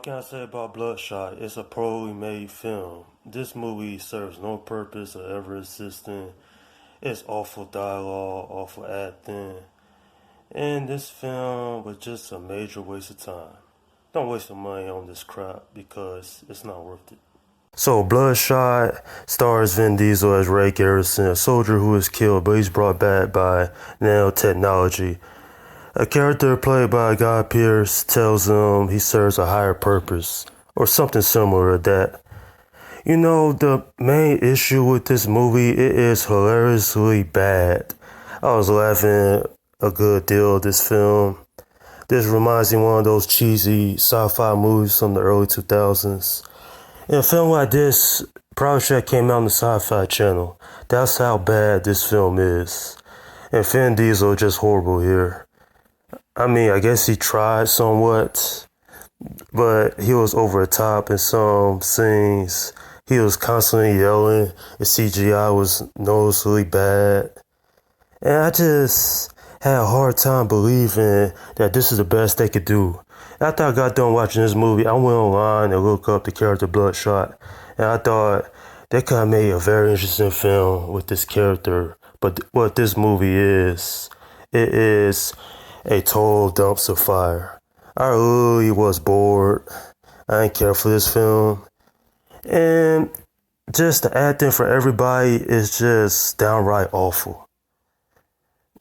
What can I say about Bloodshot? It's a poorly made film. This movie serves no purpose of ever existing. It's awful dialogue, awful acting. And this film was just a major waste of time. Don't waste your money on this crap because it's not worth it. So, Bloodshot stars Vin Diesel as Ray Garrison, a soldier who is killed but he's brought back by nanotechnology. A character played by Guy Pearce tells him he serves a higher purpose, or something similar to that. You know, the main issue with this movie, it is hilariously bad. I was laughing a good deal at this film. This reminds me of one of those cheesy sci-fi movies from the early 2000s. And a film like this probably should have came out on the Sci-Fi Channel. That's how bad this film is. And Vin Diesel just horrible here. I mean, I guess he tried somewhat, but he was over the top in some scenes. He was constantly yelling. The CGI was noticeably bad. And I just had a hard time believing that this is the best they could do. After I got done watching this movie, I went online and looked up the character Bloodshot. And I thought they could have made a very interesting film with this character. But what this movie is, it is a total dumpster fire. I really was bored. I didn't care for this film. And just the acting for everybody is just downright awful.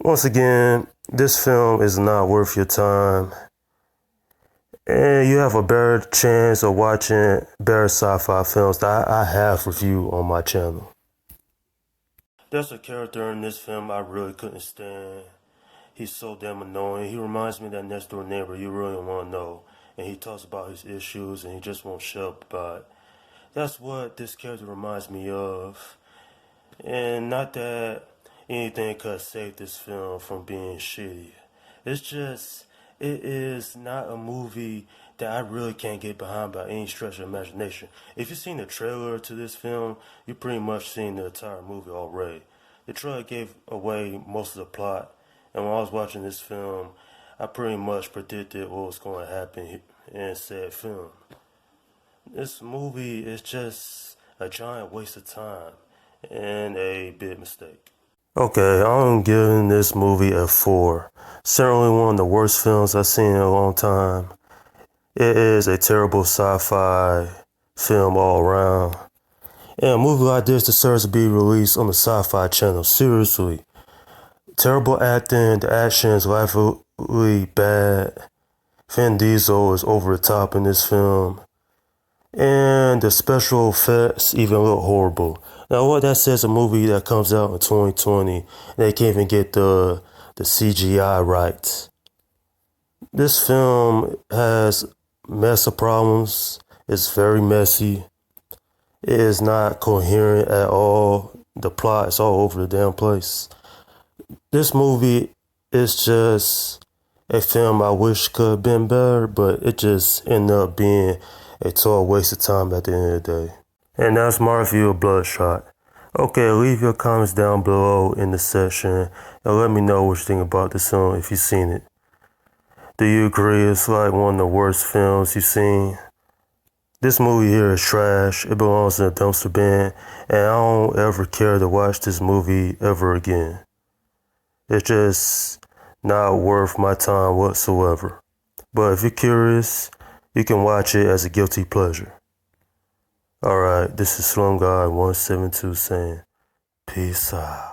Once again, this film is not worth your time. And you have a better chance of watching better sci-fi films that I have reviewed on my channel. There's a character in this film I really couldn't stand. He's so damn annoying. He reminds me of that next door neighbor you really want to know. And he talks about his issues and he just won't shut up about it. That's what this character reminds me of. And not that anything could have saved this film from being shitty. It's just, it is not a movie that I really can't get behind by any stretch of imagination. If you've seen the trailer to this film, you've pretty much seen the entire movie already. The trailer gave away most of the plot. And when I was watching this film, I pretty much predicted what was going to happen in said film. This movie is just a giant waste of time and a big mistake. Okay, I'm giving this movie a 4. Certainly one of the worst films I've seen in a long time. It is a terrible sci-fi film all around. And a movie like this deserves to be released on the Sci-Fi Channel. Seriously. Terrible acting, the action is laughably bad. Vin Diesel is over the top in this film. And the special effects even look horrible. Now what that says, a movie that comes out in 2020, they can't even get the CGI right. This film has massive problems. It's very messy. It is not coherent at all. The plot is all over the damn place. This movie is just a film I wish could have been better, but it just ended up being a total waste of time at the end of the day. And that's my review of Bloodshot. Okay, leave your comments down below in the section and let me know what you think about this film if you've seen it. Do you agree it's like one of the worst films you've seen? This movie here is trash. It belongs in a dumpster bin, and I don't ever care to watch this movie ever again. It's just not worth my time whatsoever. But if you're curious, you can watch it as a guilty pleasure. Alright, this is Slum Guy 172 saying, peace out.